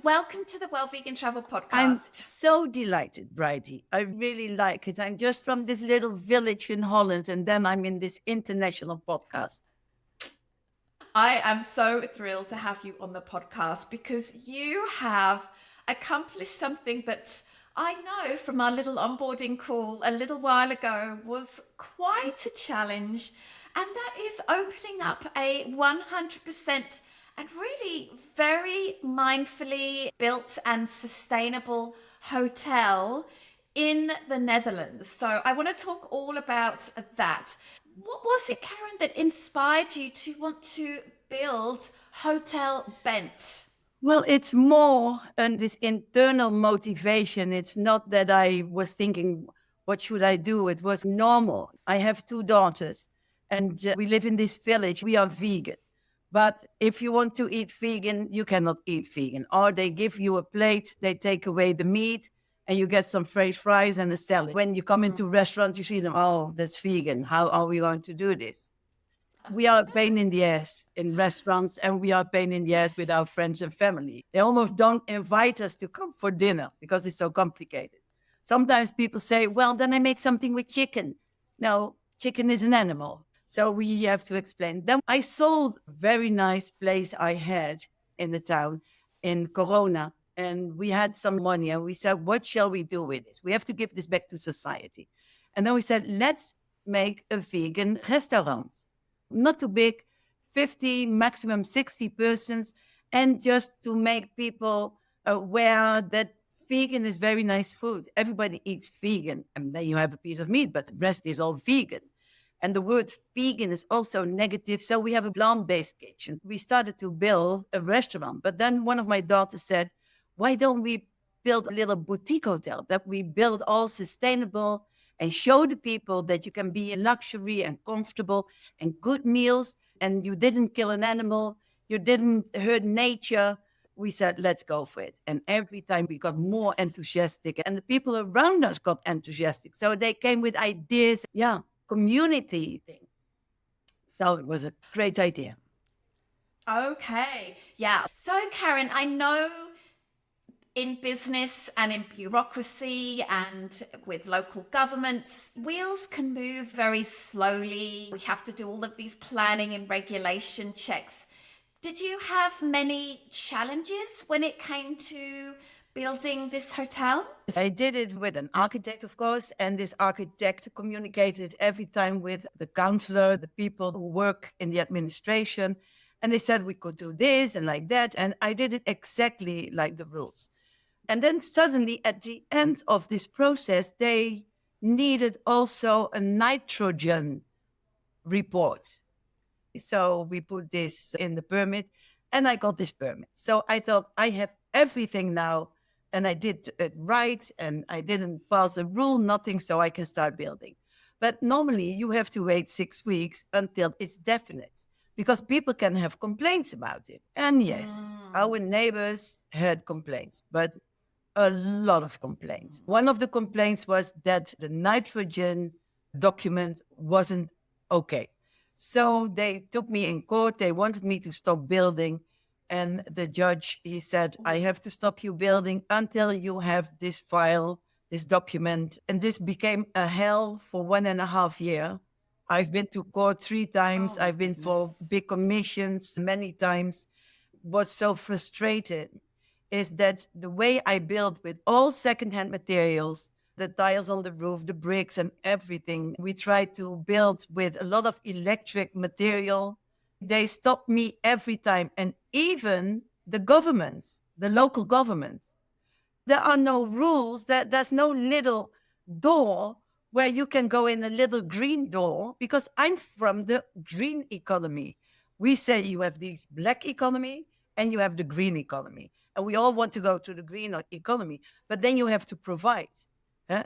welcome to the Well Vegan Travel I'm Podcast. so delighted, Bridie. I really like it. I'm just from this little village in Holland, and then I'm in this international podcast. I am so thrilled to have you on the podcast because you have accomplished something that I know from our little onboarding call a little while ago was quite a challenge, and that is opening up a 100% and really very mindfully built and sustainable hotel in the Netherlands. So I want to talk all about that. What was it, Karin, that inspired you to want to build Hotel Bent? Well, it's more this internal motivation. It's not that I was thinking, what should I do? It was normal. I have two daughters, and we live in this village. We are vegan. But if you want to eat vegan, you cannot eat vegan. Or they give you a plate, they take away the meat, and you get some French fries and a salad. When you come into a restaurant, you see them, oh, that's vegan. How are we going to do this? We are a pain in the ass in restaurants, and we are a pain in the ass with our friends and family. They almost don't invite us to come for dinner because it's so complicated. Sometimes people say, well, then I make something with chicken. No, chicken is an animal. So we have to explain. Then I sold a very nice place I had in the town in Corona, and we had some money, and we said, what shall we do with this? We have to give this back to society. And then we said, let's make a vegan restaurant. Not too big, 50, maximum 60 persons, and just to make people aware that vegan is very nice food. Everybody eats vegan, and then you have a piece of meat, but the rest is all vegan. And the word vegan is also negative, so we have a plant-based kitchen. We started to build a restaurant, but then one of my daughters said, why don't we build a little boutique hotel that we build all sustainable and show the people that you can be in luxury and comfortable and good meals, and you didn't kill an animal, you didn't hurt nature. We said, let's go for it. And every time we got more enthusiastic, and the people around us got enthusiastic. So they came with ideas. Yeah, community thing. So it was a great idea. Okay, yeah. So, Karin, I know in business and in bureaucracy and with local governments, wheels can move very slowly. We have to do all of these planning and regulation checks. Did you have many challenges when it came to building this hotel? I did it with an architect, of course, and this architect communicated every time with the counselor, the people who work in the administration, and they said we could do this and like that, and I did it exactly like the rules. And then suddenly at the end of this process, they needed also a nitrogen report. So we put this in the permit, and I got this permit. So I thought I have everything now, and I did it right, and I didn't pass a rule, nothing, so I can start building. But normally you have to wait 6 weeks until it's definite, because people can have complaints about it. And yes, our neighbors had complaints, but a lot of complaints. One of the complaints was that the nitrogen document wasn't okay. So they took me in court. They wanted me to stop building. And the judge, he said, I have to stop you building until you have this file, this document. And this became a hell for 1.5 years. I've been to court 3 times. I've been for big commissions many times. What's so frustrated is that the way I built with all secondhand materials, the tiles on the roof, the bricks and everything, we tried to build with a lot of electric material. They stopped me every time. And even the governments, the local government, there are no rules. There's no little door where you can go in, a little green door, because I'm from the green economy. We say you have this black economy and you have the green economy. And we all want to go to the green economy, but then you have to provide.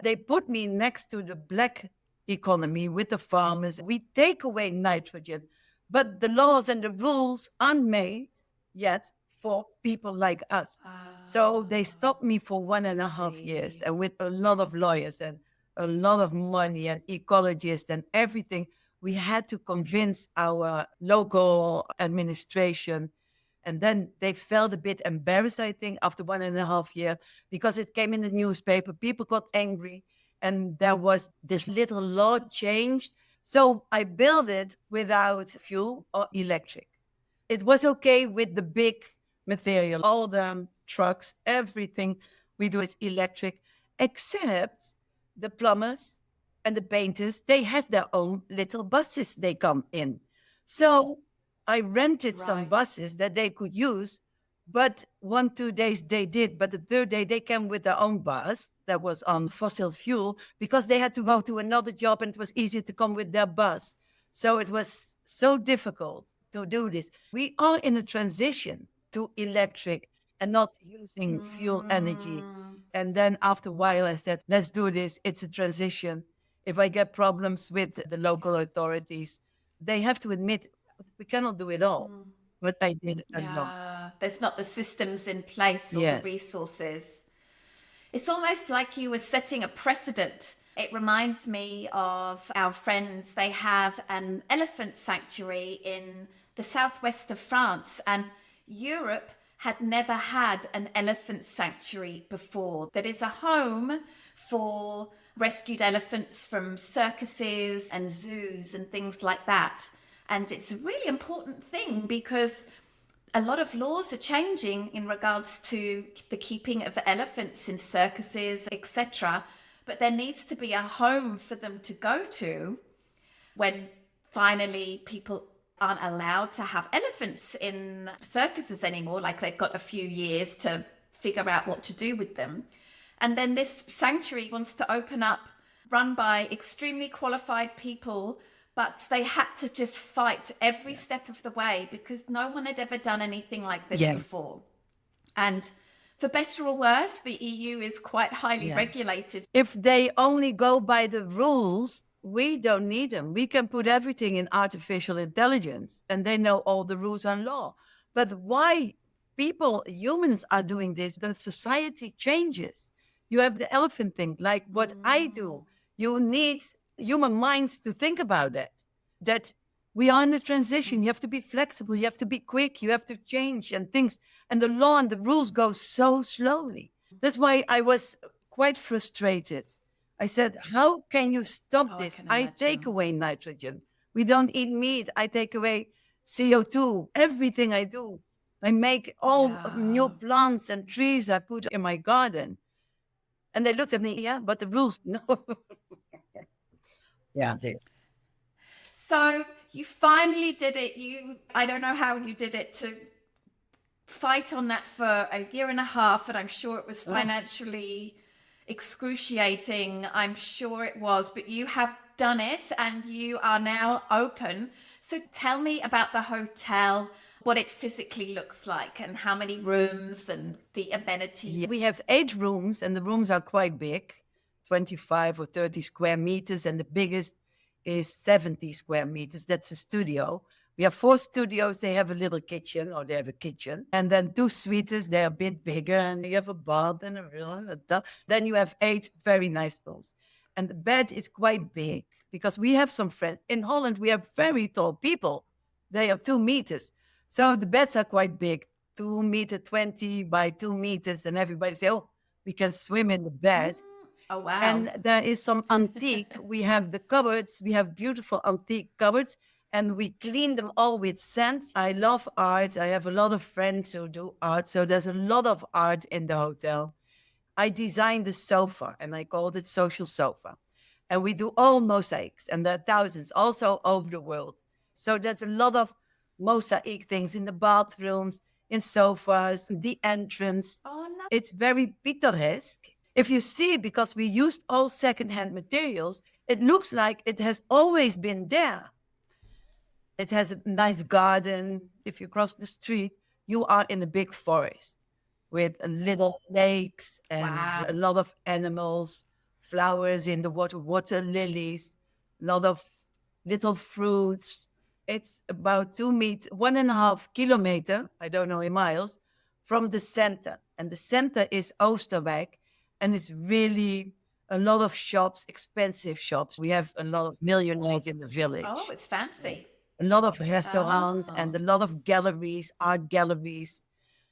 They put me next to the black economy with the farmers. We take away nitrogen, but the laws and the rules aren't made yet for people like us. So they stopped me for 1.5 years, and with a lot of lawyers and a lot of money and ecologists and everything, we had to convince our local administration. And then they felt a bit embarrassed, I think, after 1.5 years, because it came in the newspaper. People got angry, and there was this little law changed. So I built it without fuel or electric. It was okay with the big material, all the trucks, everything we do is electric, except the plumbers and the painters. They have their own little buses they come in. So I rented some Right. buses that they could use, but 1, 2 days they did. But the third day they came with their own bus that was on fossil fuel, because they had to go to another job and it was easier to come with their bus. So it was so difficult to do this. We are in a transition to electric and not using fuel energy. Mm, And then after a while, I said, let's do this. It's a transition. If I get problems with the local authorities, they have to admit we cannot do it all. mm. But I did a lot. Yeah, there's not the systems in place or the Yes. resources. It's almost like you were setting a precedent. It reminds me of our friends. They have an elephant sanctuary in the southwest of France, and Europe had never had an elephant sanctuary before. That is a home for rescued elephants from circuses and zoos and things like that. And it's a really important thing because a lot of laws are changing in regards to the keeping of elephants in circuses, etc. But there needs to be a home for them to go to when finally people aren't allowed to have elephants in circuses anymore, like they've got a few years to figure out what to do with them. And then this sanctuary wants to open up, run by extremely qualified people, but they had to just fight every step of the way because no one had ever done anything like this Yeah. before. And for better or worse, the EU is quite highly Yeah. regulated. If they only go by the rules, we don't need them. We can put everything in artificial intelligence and they know all the rules and law. But why humans are doing this? The society changes. You have the elephant thing, like what I do. You need human minds to think about that we are in a transition. You have to be flexible. You have to be quick. You have to change and things. And the law and the rules go so slowly. That's why I was quite frustrated. I said, how can you stop Oh, I this? can I take imagine. away nitrogen. We don't eat meat. I take away CO2. Everything I do. I make all new Yeah. plants and trees I put in my garden. And they looked at me, yeah, but the rules, no. Yeah. So you finally did it. I don't know how you did it to fight on that for a year and a half, and I'm sure it was financially excruciating. I'm sure it was, but you have done it and you are now open. So tell me about the hotel, what it physically looks like and how many rooms and the amenities. We have 8 rooms and the rooms are quite big, 25 or 30 square meters. And the biggest is 70 square meters. That's a studio. We have 4 studios. They have a little kitchen, or they have a kitchen. And then 2 suites. They're a bit bigger. And you have a bath and a room. Then you have 8 very nice rooms. And the bed is quite big because we have some friends. In Holland, we have very tall people. They are 2 meters. So the beds are quite big, 2 meter 20 by 2 meters. And everybody say, oh, we can swim in the bed. Oh, wow. And there is some antique. We have the cupboards. We have beautiful antique cupboards. And we clean them all with sand. I love art. I have a lot of friends who do art. So there's a lot of art in the hotel. I designed the sofa and I called it Social Sofa. And we do all mosaics, and there are thousands also over the world. So there's a lot of mosaic things in the bathrooms, in sofas, the entrance. Oh, no. It's very picturesque. If you see, because we used all secondhand materials, it looks like it has always been there. It has a nice garden. If you cross the street, you are in a big forest with little lakes and Wow. a lot of animals, flowers in the water lilies, a lot of little fruits. It's about 2 meters, 1.5 kilometer, I don't know in miles, from the center. And the center is Oosterwijk, and it's really a lot of shops, expensive shops. We have a lot of millionaires in the village. Oh, it's fancy. a lot of restaurants Oh. and a lot of galleries, art galleries.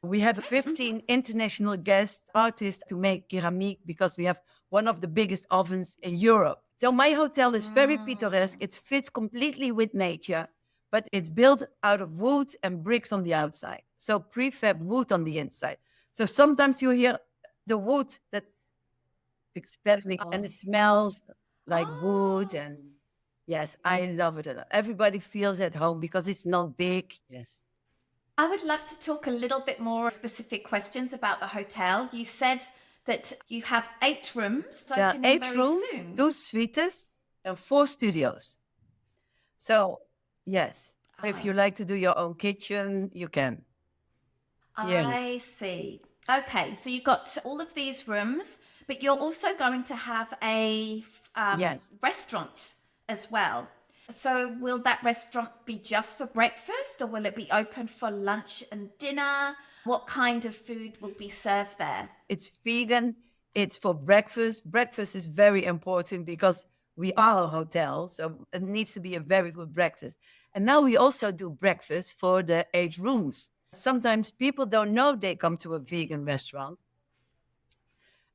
We have 15 international guest artists to make ceramic because we have one of the biggest ovens in Europe. So my hotel is very picturesque. It fits completely with nature, but it's built out of wood and bricks on the outside. So prefab wood on the inside. So sometimes you hear the wood that's expanding and it smells like wood. Oh. And yes, I love it a lot. Everybody feels at home because it's not big. Yes. I would love to talk a little bit more specific questions about the hotel. You said that you have 8 rooms There are opening 8 very rooms, soon. 2 suites, and 4 studios. So, yes, if you like to do your own kitchen, you can. Yeah. I see. Okay, so you've got all of these rooms, but you're also going to have a Yes. restaurant as well. So will that restaurant be just for breakfast or will it be open for lunch and dinner? What kind of food will be served there? It's vegan. It's for breakfast. Breakfast is very important because we are a hotel, so it needs to be a very good breakfast. And now we also do breakfast for the 8 rooms. Sometimes people don't know they come to a vegan restaurant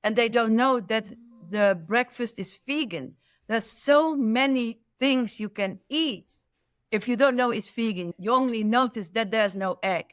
and they don't know that the breakfast is vegan. There's so many things you can eat. If you don't know it's vegan, you only notice that there's no egg.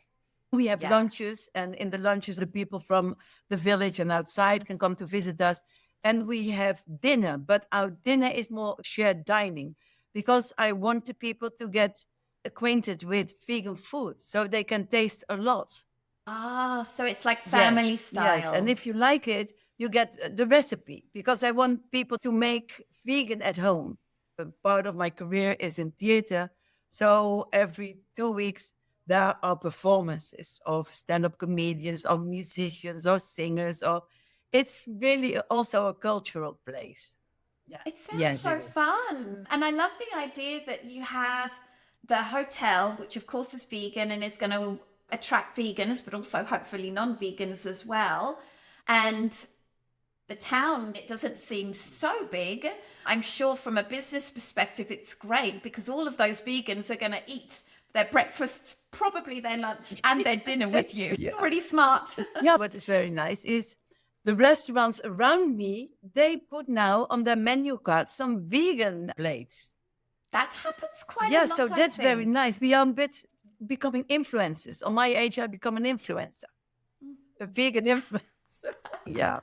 We have Yeah. lunches, and in the lunches, the people from the village and outside can come to visit us. And we have dinner, but our dinner is more shared dining because I want the people to get acquainted with vegan food so they can taste a lot. Ah, so it's like family Yes, style. yes. And if you like it, you get the recipe because I want people to make vegan at home. A part of my career is in theater. So every 2 weeks, there are performances of stand-up comedians, or musicians, or singers, or it's really also a cultural place. Yeah. It sounds Yes, so it is. fun. And I love the idea that you have the hotel, which of course is vegan and is going to attract vegans, but also hopefully non-vegans as well. And the town, it doesn't seem so big. I'm sure from a business perspective, it's great because all of those vegans are going to eat their breakfast, probably their lunch and their dinner with you. Yeah. Pretty smart. Yeah, what is very nice is the restaurants around me, they put now on their menu card some vegan plates. That happens quite a Yeah, lot, so I that's very think. nice. We are a bit becoming influencers. On my age, I become an influencer, a vegan influencer. Yeah.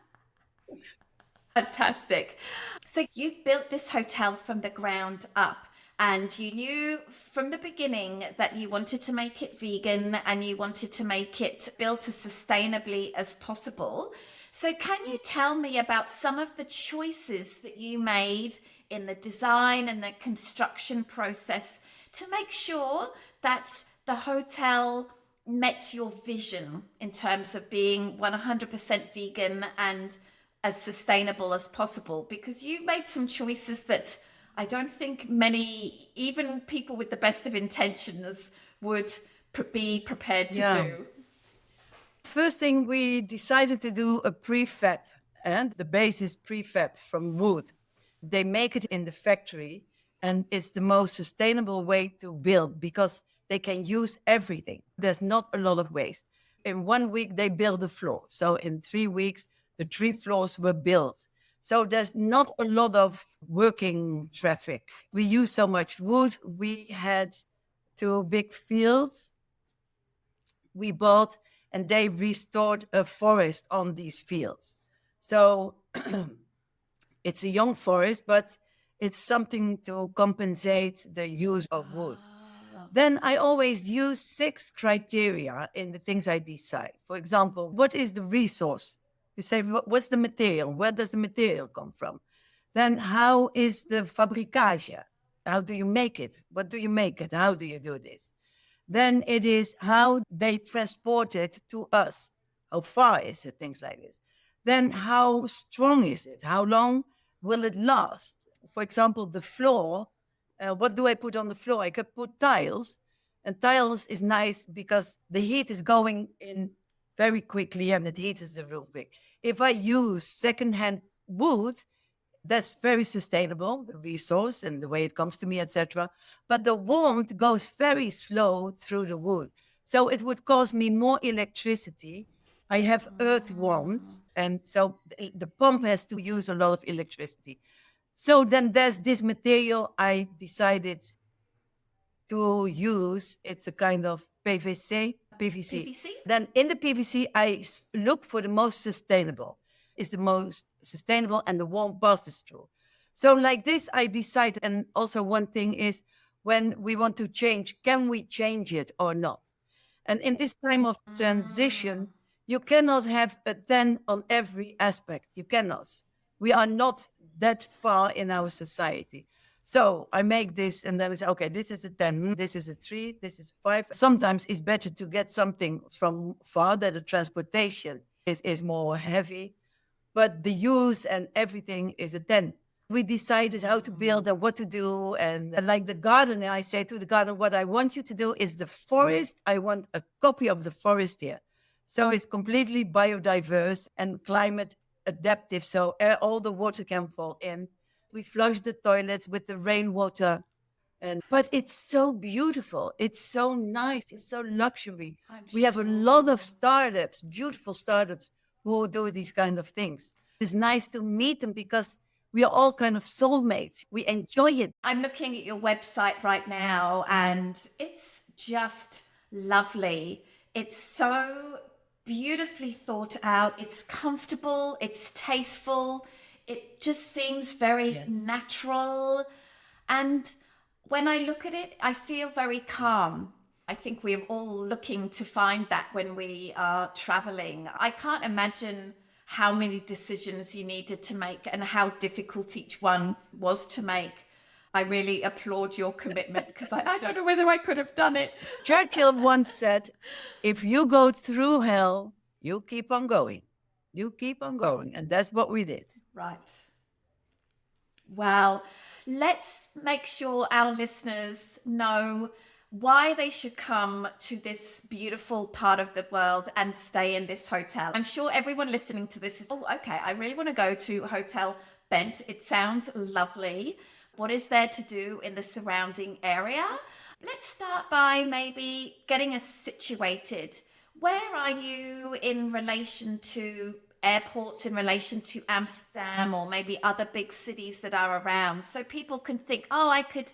Fantastic. So you built this hotel from the ground up and you knew from the beginning that you wanted to make it vegan and you wanted to make it built as sustainably as possible. So can you tell me about some of the choices that you made in the design and the construction process to make sure that the hotel met your vision in terms of being 100% vegan and as sustainable as possible? Because you made some choices that I don't think many, even people with the best of intentions, would be prepared to Yeah. do. First thing, we decided to do a prefab, and the base is prefab from wood. They make it in the factory, and it's the most sustainable way to build because they can use everything. There's not a lot of waste. In 1 week, they build the floor. So in 3 weeks, the 3 floors were built. So there's not a lot of working traffic. We use so much wood. We had 2 big fields we bought, and they restored a forest on these fields. So it's a young forest, but it's something to compensate the use of wood. Then I always use 6 criteria in the things I decide. For example, what is the resource? You say, what's the material? Where does the material come from? Then how is the fabricage? How do you make it? What do you make it? How do you do this? Then it is how they transport it to us. How far is it? Things like this. Then how strong is it? How long will it last? For example, the floor. What do I put on the floor? I could put tiles, and tiles is nice because the heat is going in very quickly and it heats the room big. If I use secondhand wood, That's very sustainable, the resource and the way it comes to me, etc. But the warmth goes very slow through the wood. So it would cost me more electricity. I have earth warmth, and so the pump has to use a lot of electricity. So then there's this material I decided to use. It's a kind of PVC. PVC? Then in the PVC, I look for the most sustainable. It's the most sustainable and the warm passes through. So like this, I decide. And also one thing is when we want to change, can we change it or not? And in this time of transition, you cannot have a 10 on every aspect. You cannot. We are not that far in our society. So I make this and then I say, okay, this is a 10, this is a 3, this is 5. Sometimes it's better to get something from far that the transportation is more heavy, but the use and everything is a 10. We decided how to build and what to do. And like the gardener, I say to the gardener, what I want you to do is the forest. I want a copy of the forest here. So it's completely biodiverse and climate adaptive. So all the water can fall in. We flush the toilets with the rainwater. But it's so beautiful. It's so nice. It's so luxury. We have a lot of startups, beautiful startups who do these kind of things. It's nice to meet them because we are all kind of soulmates. We enjoy it. I'm looking at your website right now and it's just lovely. It's so beautifully thought out. It's comfortable. It's tasteful. It just seems very natural. And when I look at it, I feel very calm. I think we're all looking to find that when we are traveling. I can't imagine how many decisions you needed to make and how difficult each one was to make. I really applaud your commitment because I don't know whether I could have done it. Churchill once said, if you go through hell, you keep on going. You keep on going. And that's what we did. Right. Well, let's make sure our listeners know why they should come to this beautiful part of the world and stay in this hotel. I'm sure everyone listening to this is, oh, okay, I really want to go to Hotel Bent. It sounds lovely. What is there to do in the surrounding area? Let's start by maybe getting us situated. Where are you in relation to airports, in relation to Amsterdam or maybe other big cities that are around, so people can think, oh, I could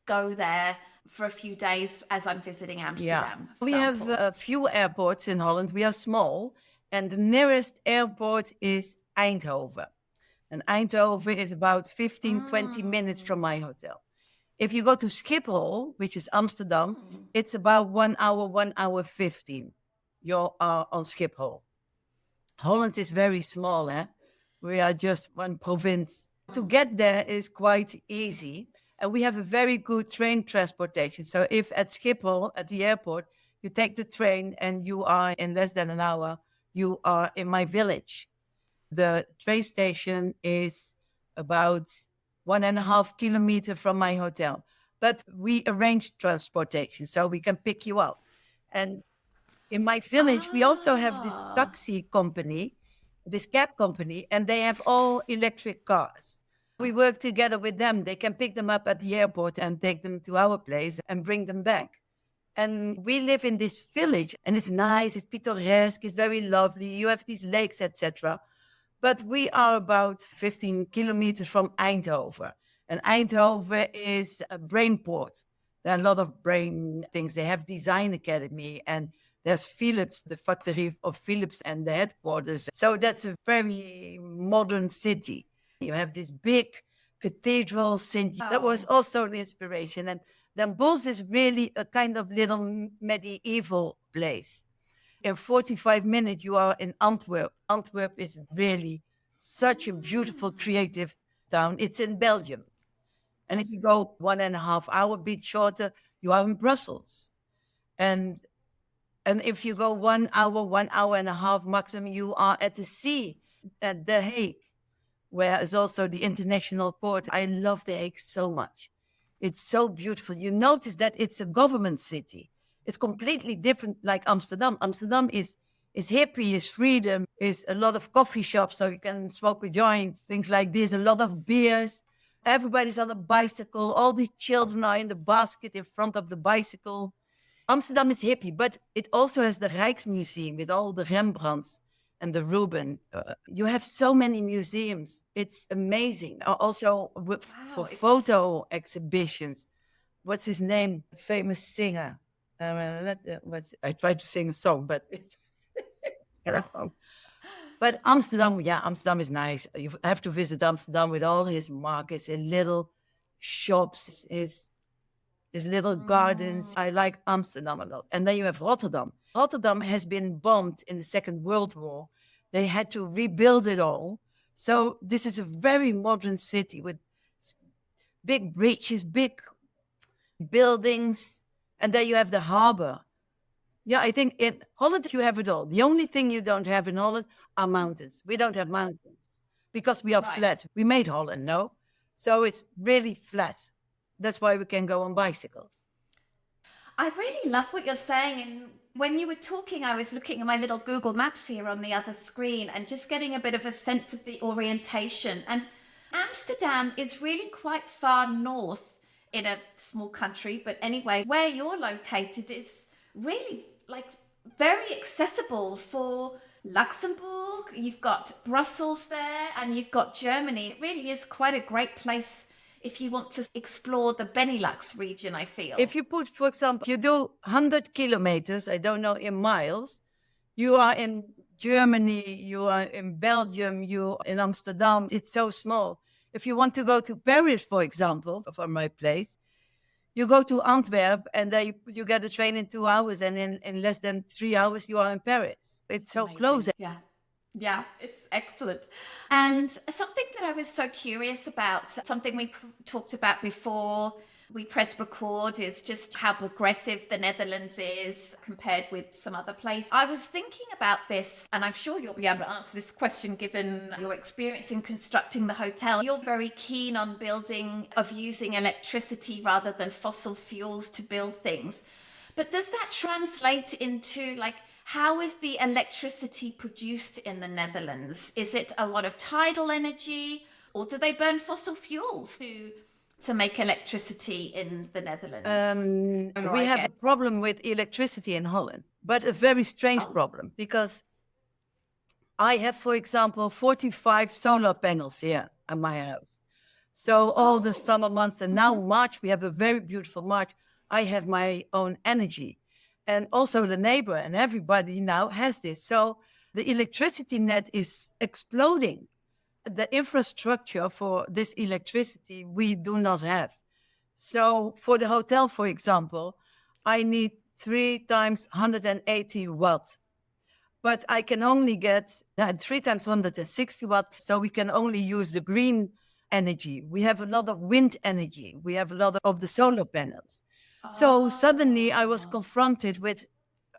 go there for a few days as I'm visiting Amsterdam? Yeah. We have a few airports in Holland. We are small, and the nearest airport is Eindhoven. And Eindhoven is about 15-20 minutes from my hotel. If you go to Schiphol, which is Amsterdam, it's about 1 hour, 1 hour 15. You are on Schiphol. Holland is very small, eh? We are just one province. To get there is quite easy. And we have a very good train transportation. So if at Schiphol, at the airport, you take the train and you are in less than an hour, you are in my village. The train station is about 1.5 kilometers from my hotel. But we arrange transportation so we can pick you up. And in my village, we also have this taxi company, this cab company, and they have all electric cars. We work together with them. They can pick them up at the airport and take them to our place and bring them back. And we live in this village, and it's nice, it's pittoresque, it's very lovely. You have these lakes, etc. But we are about 15 kilometers from Eindhoven. And Eindhoven is a brain port. There are a lot of brain things. They have Design Academy, and there's Philips, the factory of Philips and the headquarters. So that's a very modern city. You have this big cathedral, St. That was also an inspiration. And Den Bosch is really a kind of little medieval place. In 45 minutes, you are in Antwerp. Antwerp is really such a beautiful, creative town. It's in Belgium. And if you go 1.5 hours, a bit shorter, you are in Brussels. And if you go 1 hour, 1.5 hours maximum, you are at the sea, at The Hague, where is also the International Court. I love The Hague so much. It's so beautiful. You notice that it's a government city. It's completely different like Amsterdam. Amsterdam is is hippie, is freedom, is a lot of coffee shops so you can smoke a joint, things like this, a lot of beers. Everybody's on a bicycle. All the children are in the basket in front of the bicycle. Amsterdam is hippie, but it also has the Rijksmuseum with all the Rembrandts and the Rubens. You have so many museums. It's amazing. Also for Wow, it's photo exhibitions. What's his name? Famous singer. I tried to sing a song, but it's wrong. But Amsterdam, yeah, Amsterdam is nice. You have to visit Amsterdam with all his markets and little shops, his little gardens. I like Amsterdam a lot. And then you have Rotterdam. Rotterdam has been bombed in the Second World War. They had to rebuild it all. So this is a very modern city with big bridges, big buildings. And then you have the harbor. Yeah, I think in Holland you have it all. The only thing you don't have in Holland are mountains. We don't have mountains because we are right. flat. We made Holland, no? So it's really flat. That's why we can go on bicycles. I really love what you're saying. And when you were talking, I was looking at my little Google Maps here on the other screen and just getting a bit of a sense of the orientation. And Amsterdam is really quite far north in a small country. But anyway, where you're located is really like very accessible for Luxembourg. You've got Brussels there and you've got Germany. It really is quite a great place if you want to explore the Benelux region, I feel. If you put, for example, you do 100 kilometers, I don't know, in miles, you are in Germany, you are in Belgium, you are in Amsterdam. It's so small. If you want to go to Paris, for example, from my place, you go to Antwerp and then you get a train in 2 hours, and in less than 3 hours, you are in Paris. It's so Amazing. close. Yeah. Yeah, it's excellent. And something that I was so curious about, something we talked about before we press record, is just how progressive the Netherlands is compared with some other places. I was thinking about this, and I'm sure you'll be able to answer this question given your experience in constructing the hotel. You're very keen on using electricity rather than fossil fuels to build things. But does that translate into how is the electricity produced in the Netherlands? Is it a lot of tidal energy, or do they burn fossil fuels to make electricity in the Netherlands? We have a problem with electricity in Holland, but a very strange problem, because I have, for example, 45 solar panels here at my house. So all the summer months, and now March, we have a very beautiful March. I have my own energy. And also the neighbor and everybody now has this. So the electricity net is exploding. The infrastructure for this electricity we do not have. So for the hotel, for example, I need 3 times 180 watts. But I can only get 3 times 160 watts. So we can only use the green energy. We have a lot of wind energy. We have a lot of the solar panels. So suddenly I was confronted with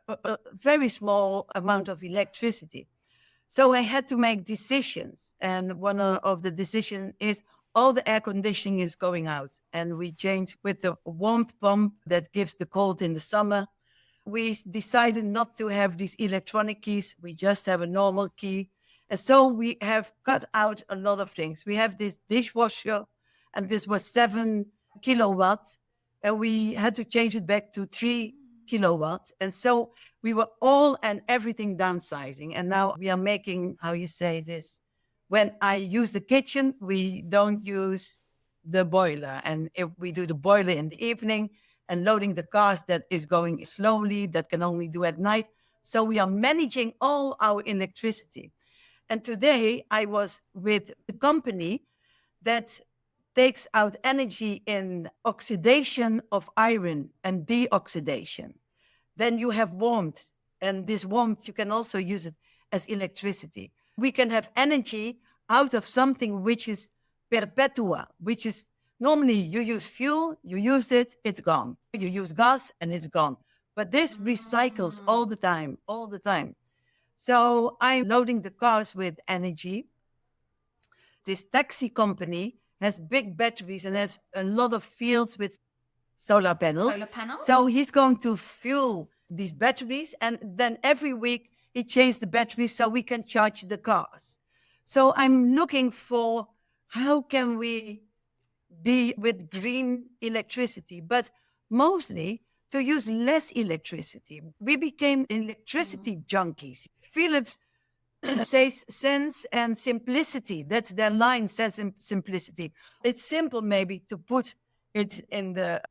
a very small amount of electricity. So I had to make decisions. And one of the decisions is all the air conditioning is going out. And we changed with the warmth pump that gives the cold in the summer. We decided not to have these electronic keys. We just have a normal key. And so we have cut out a lot of things. We have this dishwasher, and this was 7 kilowatts. And we had to change it back to 3 kilowatts. And so we were all and everything downsizing. And now we are making, how you say this, when I use the kitchen, we don't use the boiler. And if we do the boiler in the evening and loading the cars, that is going slowly, that can only do at night. So we are managing all our electricity. And today I was with a company that takes out energy in oxidation of iron and deoxidation. Then you have warmth, and this warmth, you can also use it as electricity. We can have energy out of something which is perpetua, which is normally you use fuel, you use it, it's gone. You use gas and it's gone. But this recycles all the time, all the time. So I'm loading the cars with energy. This taxi company has big batteries and has a lot of fields with solar panels. Solar panels? So he's going to fuel these batteries, and then every week He changed the batteries so we can charge the cars. So I'm looking for how can we be with green electricity, but mostly to use less electricity. We became electricity junkies. Philips says sense and simplicity. That's their line, sense and simplicity. It's simple maybe to put it in the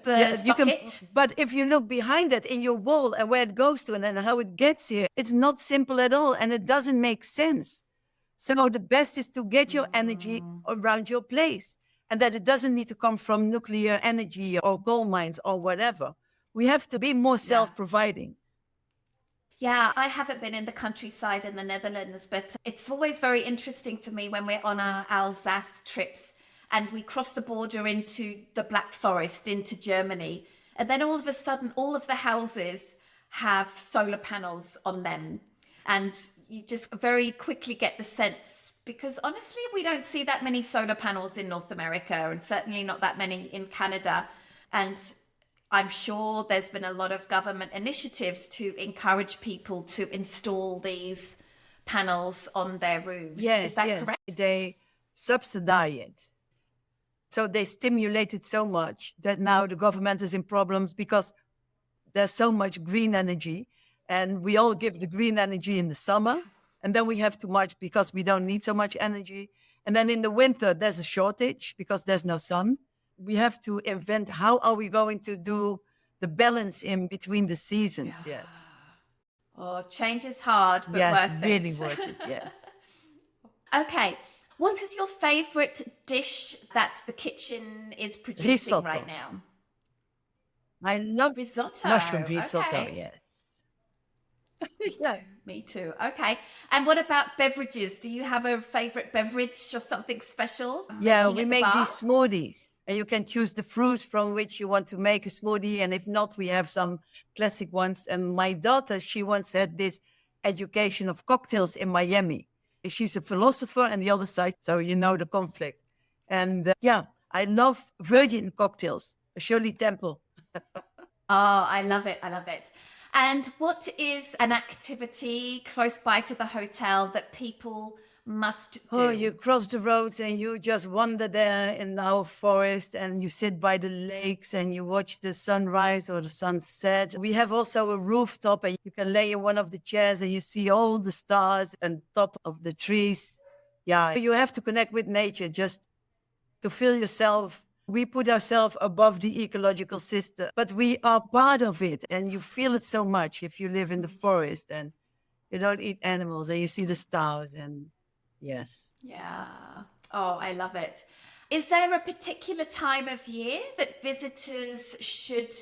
you can, socket. but if you look behind it in your wall and where it goes to and then how it gets here, it's not simple at all and it doesn't make sense. So the best is to get your energy around your place and that it doesn't need to come from nuclear energy or coal mines or whatever. We have to be more self-providing. Yeah, I haven't been in the countryside in the Netherlands, but it's always very interesting for me when we're on our Alsace trips and we cross the border into the Black Forest, into Germany. And then all of a sudden, all of the houses have solar panels on them. And you just very quickly get the sense, because honestly, we don't see that many solar panels in North America and certainly not that many in Canada. And I'm sure there's been a lot of government initiatives to encourage people to install these panels on their roofs. Yes, is that yes. correct? They subsidize it. So they stimulate it so much that now the government is in problems because there's so much green energy and we all give the green energy in the summer and then we have too much because we don't need so much energy. And then in the winter, there's a shortage because there's no sun. We have to invent how are we going to do the balance in between the seasons. Yes. Oh, change is hard, but Yes, worth really it. worth it. Yes. Okay. What is your favorite dish that the kitchen is producing Risotto. right now? I love Risotto. mushroom risotto. Okay. Yes. Yeah, me too. Okay. And what about beverages? Do you have a favorite beverage or something special? Yeah, making we at the make bar? these smoothies and you can choose the fruits from which you want to make a smoothie. And if not, we have some classic ones. And my daughter, she once had this education of cocktails in Miami. She's a philosopher and the other side, so you know the conflict. And yeah, I love virgin cocktails, Shirley Temple. Oh, I love it. I love it. And what is an activity close by to the hotel that people must do? Oh, you cross the roads and you just wander there in our forest and you sit by the lakes and you watch the sunrise or the sunset. We have also a rooftop and you can lay in one of the chairs and you see all the stars on top of the trees. Yeah, you have to connect with nature just to feel yourself. We put ourselves above the ecological system, but we are part of it and you feel it so much if you live in the forest and you don't eat animals and you see the stars and yes. Yeah. Oh, I love it. Is there a particular time of year that visitors should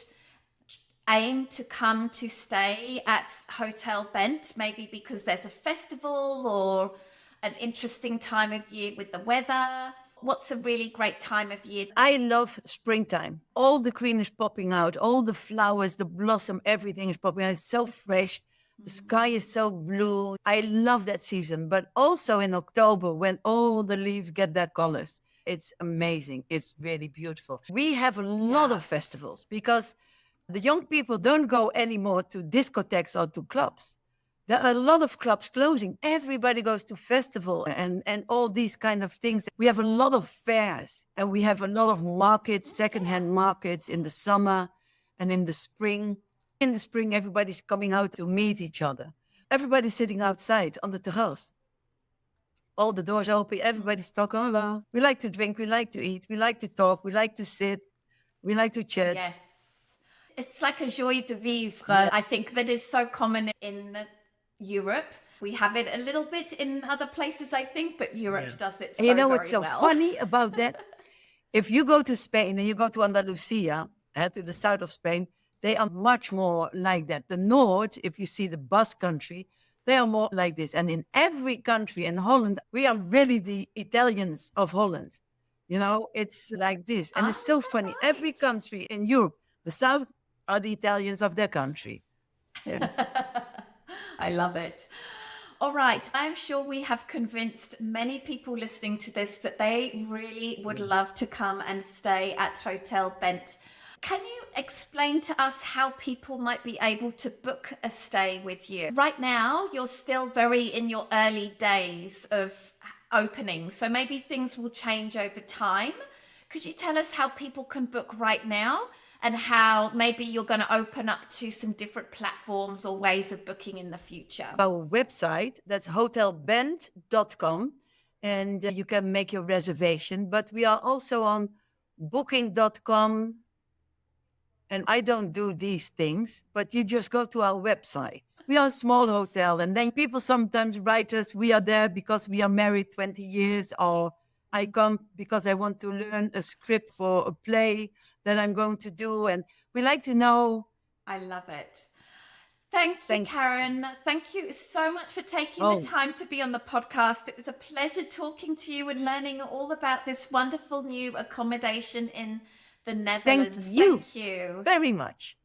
aim to come to stay at Hotel Bent? Maybe because there's a festival or an interesting time of year with the weather? What's a really great time of year? I love springtime. All the green is popping out, all the flowers, the blossom, everything is popping out. It's so fresh. The sky is so blue. I love that season. But also in October, when all the leaves get their colors, it's amazing. It's really beautiful. We have a lot of festivals because the young people don't go anymore to discotheques or to clubs. There are a lot of clubs closing. Everybody goes to festival and all these kind of things. We have a lot of fairs and we have a lot of markets, secondhand markets in the summer and in the spring. In the spring, everybody's coming out to meet each other. Everybody's sitting outside on the terrace. All the doors open, everybody's talking. Hola. We like to drink, we like to eat, we like to talk, we like to sit, we like to chat. Yes. It's like a joie de vivre. Yeah. I think that is so common in Europe. We have it a little bit in other places, I think, but Europe does it so And you know very what's so well. funny about that? If you go to Spain and you go to Andalusia, to the south of Spain, they are much more like that. The north, if you see the Basque country, they are more like this. And in every country in Holland, we are really the Italians of Holland. You know, it's like this. And it's so funny. Every country in Europe, the south are the Italians of their country. Yeah. I love it. All right. I'm sure we have convinced many people listening to this that they really would love to come and stay at Hotel Bent. Can you explain to us how people might be able to book a stay with you? Right now, you're still very in your early days of opening, so maybe things will change over time. Could you tell us how people can book right now and how maybe you're going to open up to some different platforms or ways of booking in the future? Our website, that's hotelband.com, and you can make your reservation. But we are also on booking.com. And I don't do these things, but you just go to our website. We are a small hotel. And then people sometimes write us, we are there because we are married 20 years, or I come because I want to learn a script for a play that I'm going to do. And we like to know. I love it. Thank you, Thank Karin. Thank you so much for taking the Oh, time to be on the podcast. It was a pleasure talking to you and learning all about this wonderful new accommodation in the thank Netherlands. you Thank you. very much.